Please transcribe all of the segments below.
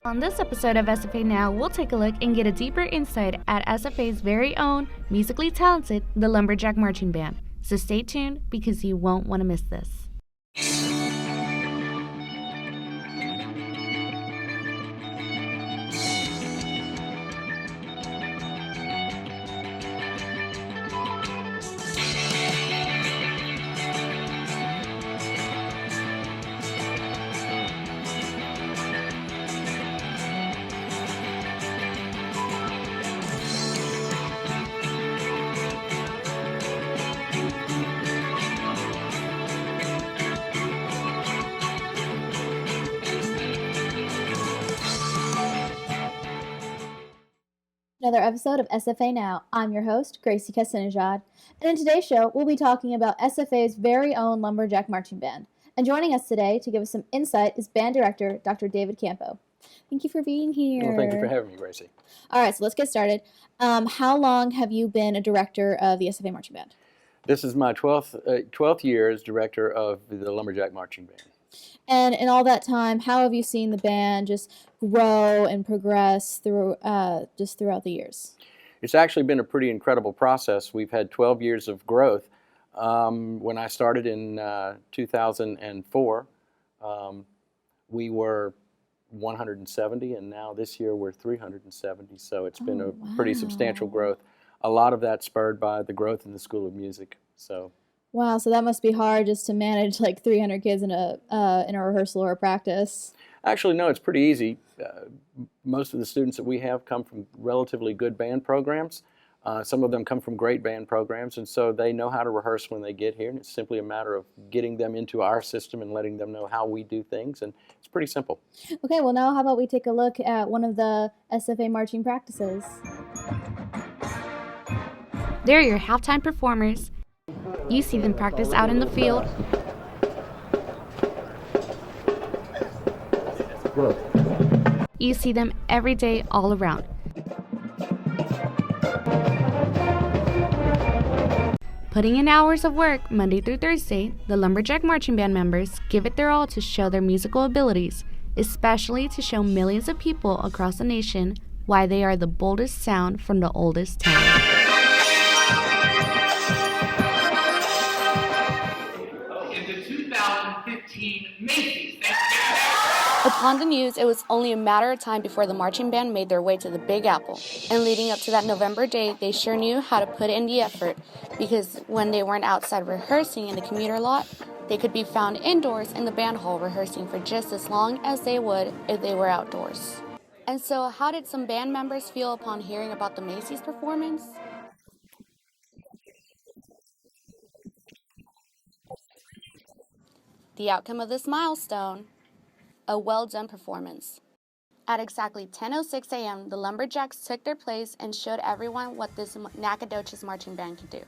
On this episode of SFA Now, we'll take a look and get a deeper insight at SFA's very own, musically talented, the Lumberjack Marching Band. So stay tuned because you won't want to miss this. Another episode of SFA Now. I'm your host, Gracie Casinajad, and in today's show, we'll be talking about SFA's very own Lumberjack Marching Band. And joining us today to give us some insight is band director, Dr. David Campo. Thank you for being here. Well, thank you for having me, Gracie. All right, so let's get started. How long have you been a director of the SFA Marching Band? This is my 12th year as director of the Lumberjack Marching Band. And in all that time, how have you seen the band just grow and progress throughout the years? It's actually been a pretty incredible process. We've had 12 years of growth. When I started in 2004, we were 170, and now this year we're 370. So it's been a pretty substantial growth. A lot of that spurred by the growth in the School of Music. Wow, so that must be hard just to manage like 300 kids in a rehearsal or a practice. Actually, no, it's pretty easy. Most of the students that we have come from relatively good band programs. Some of them come from great band programs, and so they know how to rehearse when they get here, and it's simply a matter of getting them into our system and letting them know how we do things, and it's pretty simple. Okay, well now how about we take a look at one of the SFA marching practices. They're your halftime performers. You see them practice out in the field. You see them every day all around. Putting in hours of work Monday through Thursday, the Lumberjack Marching Band members give it their all to show their musical abilities, especially to show millions of people across the nation why they are the boldest sound from the oldest town. Upon the news, it was only a matter of time before the marching band made their way to the Big Apple. And leading up to that November day, they sure knew how to put in the effort, because when they weren't outside rehearsing in the commuter lot, they could be found indoors in the band hall rehearsing for just as long as they would if they were outdoors. And so, how did some band members feel upon hearing about the Macy's performance? The outcome of this milestone: a well-done performance. At exactly 10:06 a.m., the Lumberjacks took their place and showed everyone what this Nacogdoches marching band could do.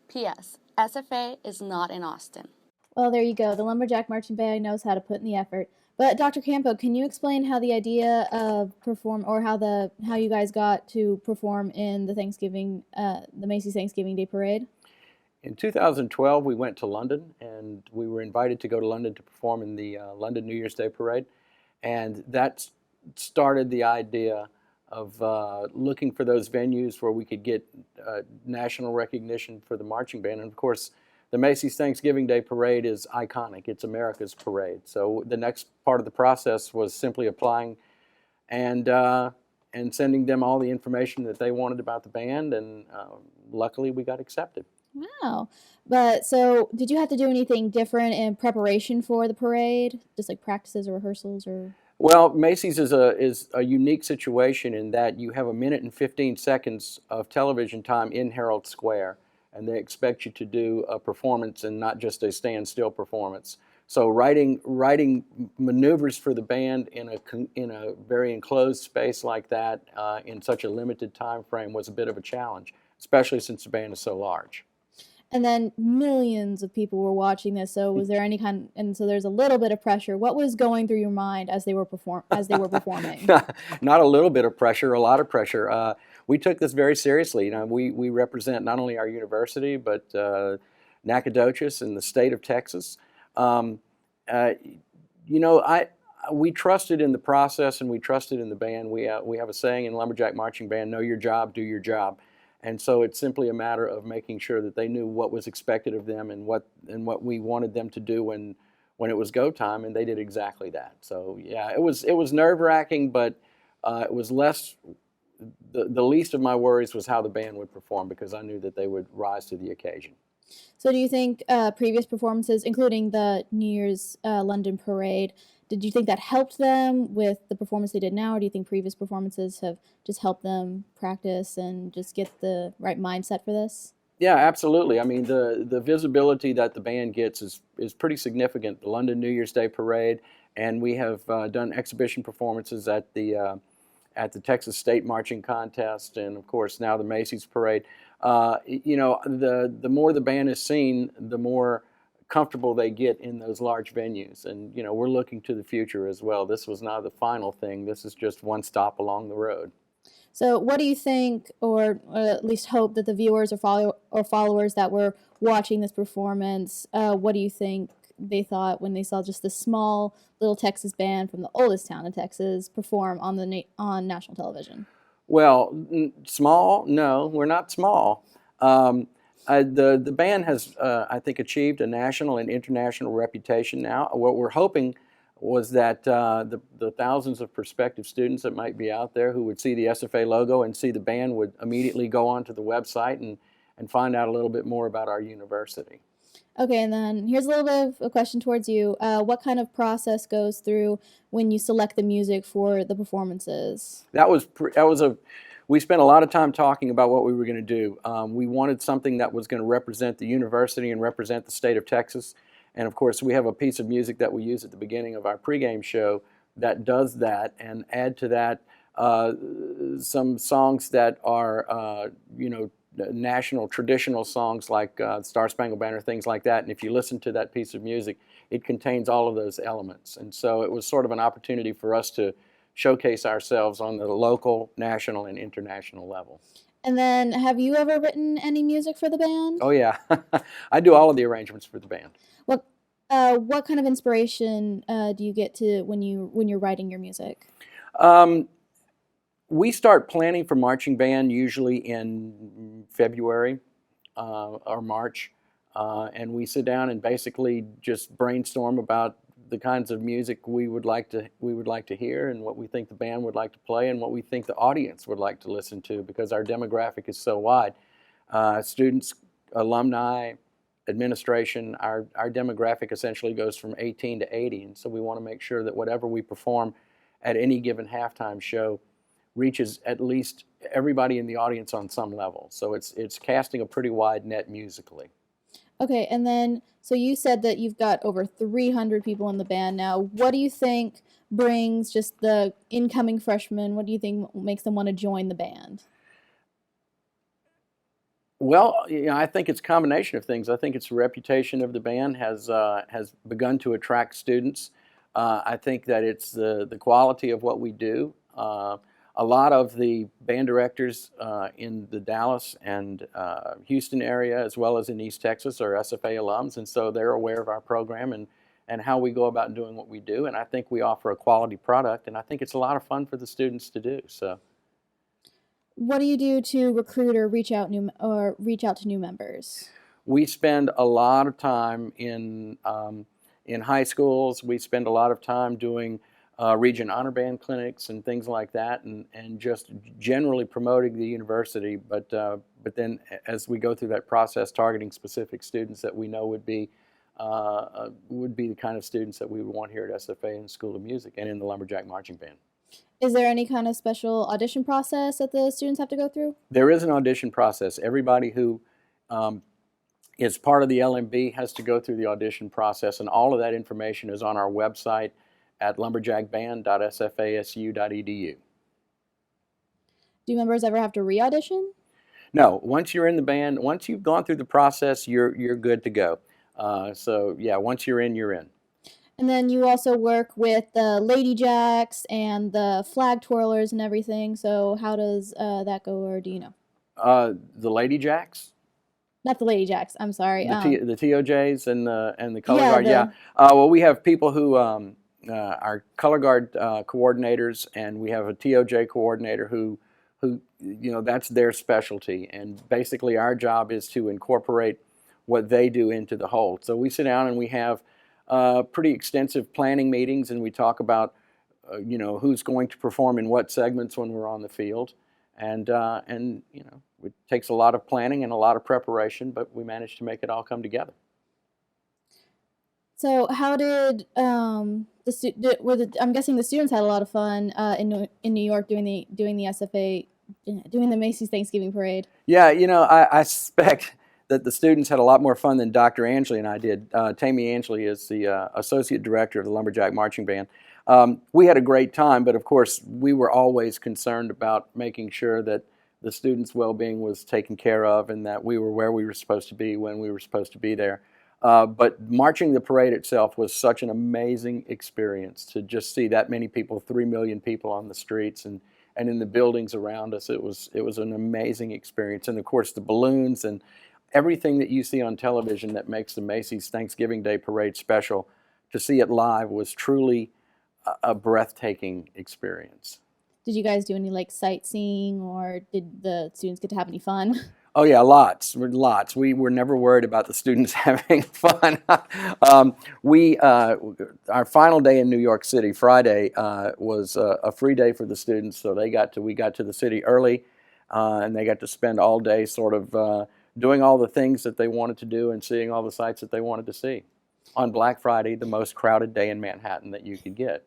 P.S. SFA is not in Austin. Well, there you go. The Lumberjack Marching Band knows how to put in the effort. But Dr. Campo, can you explain how the idea of how you guys got to perform in the Macy's Thanksgiving Day Parade? In 2012, we went to London, and we were invited to go to London to perform in the London New Year's Day Parade. And that started the idea of looking for those venues where we could get national recognition for the marching band. And of course, the Macy's Thanksgiving Day Parade is iconic. It's America's parade. So the next part of the process was simply applying and sending them all the information that they wanted about the band, and luckily we got accepted. Wow. But so did you have to do anything different in preparation for the parade? Just like practices or rehearsals or? Well, Macy's is a unique situation in that you have 1 minute and 15 seconds of television time in Herald Square, and they expect you to do a performance and not just a standstill performance. So writing maneuvers for the band in a very enclosed space like that in such a limited time frame was a bit of a challenge, especially since the band is so large. And then millions of people were watching this. So was there so there's a little bit of pressure. What was going through your mind as they were performing? Not a little bit of pressure, a lot of pressure. We took this very seriously. We represent not only our university, but Nacogdoches and the state of Texas. we trusted in the process and we trusted in the band. We have a saying in Lumberjack Marching Band: know your job, do your job. And so it's simply a matter of making sure that they knew what was expected of them and what we wanted them to do when it was go time, and they did exactly that. So yeah, it was nerve-wracking, but it was less. The least of my worries was how the band would perform, because I knew that they would rise to the occasion. So do you think previous performances, including the New Year's London Parade, did you think that helped them with the performance they did now, or do you think previous performances have just helped them practice and just get the right mindset for this? Yeah, absolutely. I mean, the visibility that the band gets is pretty significant. The London New Year's Day Parade, and we have done exhibition performances at the Texas State Marching Contest, and of course now the Macy's Parade. You know, the more the band is seen, the more comfortable they get in those large venues. And you know, we're looking to the future as well. This was not the final thing. This is just one stop along the road. So what do you think, or at least hope, that the viewers or followers that were watching this performance, what do you think they thought when they saw just this small little Texas band from the oldest town in Texas perform on on national television? Well, small? No, we're not small. The band has, I think, achieved a national and international reputation now. What we're hoping was that the thousands of prospective students that might be out there who would see the SFA logo and see the band would immediately go onto the website and find out a little bit more about our university. Okay, and then here's a little bit of a question towards you. What kind of process goes through when you select the music for the performances? We spent a lot of time talking about what we were going to do. We wanted something that was going to represent the university and represent the state of Texas. And of course, we have a piece of music that we use at the beginning of our pregame show that does that, and add to that some songs that are, you know, national traditional songs like Star Spangled Banner, things like that. And if you listen to that piece of music, it contains all of those elements. And so it was sort of an opportunity for us to showcase ourselves on the local, national, and international level. And then, have you ever written any music for the band? Oh yeah, I do all of the arrangements for the band. What kind of inspiration do you get to when you're writing your music? We start planning for marching band usually in February or March, and we sit down and basically just brainstorm about the kinds of music we would like to hear, and what we think the band would like to play, and what we think the audience would like to listen to, because our demographic is so wide. Students, alumni, administration, our demographic essentially goes from 18 to 80, and so we want to make sure that whatever we perform at any given halftime show reaches at least everybody in the audience on some level. So it's casting a pretty wide net musically. Okay, and then, so you said that you've got over 300 people in the band now. What do you think brings just the incoming freshmen, what do you think makes them want to join the band? Well, you know, I think it's a combination of things. I think it's the reputation of the band has begun to attract students. I think that it's the quality of what we do. A lot of the band directors in the Dallas and Houston area, as well as in East Texas, are SFA alums, and so they're aware of our program and how we go about doing what we do. And I think we offer a quality product, and I think it's a lot of fun for the students to do. So, what do you do to recruit or reach out to new members? We spend a lot of time in high schools. We spend a lot of time doing Region Honor Band clinics and things like that, and just generally promoting the university. But then as we go through that process, targeting specific students that we know would be the kind of students that we would want here at SFA in the School of Music and in the Lumberjack Marching Band. Is there any kind of special audition process that the students have to go through? There is an audition process. Everybody who is part of the LMB has to go through the audition process, and all of that information is on our website at lumberjackband.sfasu.edu. Do members ever have to re-audition? No. Once you're in the band, once you've gone through the process, you're good to go. So yeah, once you're in, you're in. And then you also work with the Lady Jacks and the flag twirlers and everything. So how does that go, or do you know? The Lady Jacks? Not the Lady Jacks. I'm sorry. The TOJs and the color Yeah, guard. Yeah. Well, we have people who our color guard coordinators, and we have a TOJ coordinator who that's their specialty. And basically our job is to incorporate what they do into the whole. So we sit down and we have pretty extensive planning meetings, and we talk about who's going to perform in what segments when we're on the field. And it takes a lot of planning and a lot of preparation, but we managed to make it all come together. So how did I'm guessing the students had a lot of fun in New York doing the SFA, doing the Macy's Thanksgiving Parade? Yeah, I suspect that the students had a lot more fun than Dr. Angley and I did. Tammy Angley is the associate director of the Lumberjack Marching Band. We had a great time, but of course we were always concerned about making sure that the students' well-being was taken care of and that we were where we were supposed to be when we were supposed to be there. But marching the parade itself was such an amazing experience to just see that many people, 3 million people on the streets and in the buildings around us. It was an amazing experience. And of course the balloons and everything that you see on television that makes the Macy's Thanksgiving Day Parade special, to see it live was truly a breathtaking experience. Did you guys do any sightseeing, or did the students get to have any fun? Oh yeah, lots. We were never worried about the students having fun. Our final day in New York City, Friday, was a free day for the students. So we got to the city early, and they got to spend all day sort of doing all the things that they wanted to do and seeing all the sights that they wanted to see. On Black Friday, the most crowded day in Manhattan that you could get.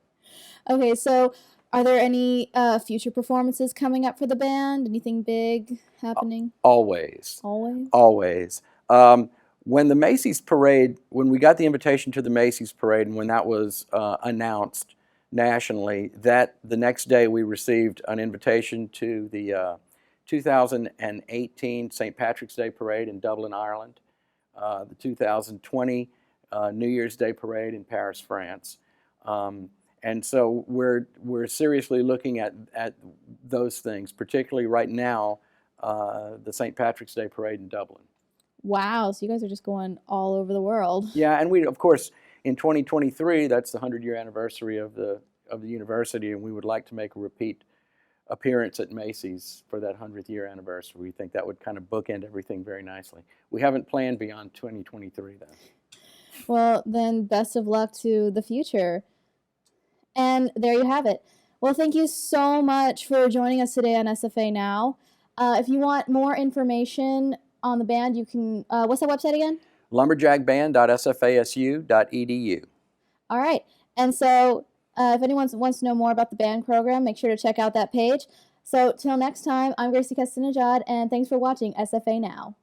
Okay, so are there any future performances coming up for the band? Anything big happening? Always. Always? Always. When the Macy's Parade, when we got the invitation to the Macy's Parade and when that was announced nationally, the next day we received an invitation to the 2018 St. Patrick's Day Parade in Dublin, Ireland, the 2020 New Year's Day Parade in Paris, France. And so we're seriously looking at those things, particularly right now, the St. Patrick's Day Parade in Dublin. Wow, so you guys are just going all over the world. Yeah, and we, of course, in 2023, that's the 100-year anniversary of the university, and we would like to make a repeat appearance at Macy's for that 100th year anniversary. We think that would kind of bookend everything very nicely. We haven't planned beyond 2023, though. Well, then best of luck to the future. And there you have it. Well, thank you so much for joining us today on SFA Now. If you want more information on the band, you can, what's that website again? lumberjackband.sfasu.edu. All right. And so if anyone wants to know more about the band program, make sure to check out that page. So till next time, I'm Gracie Castanejad, and thanks for watching SFA Now.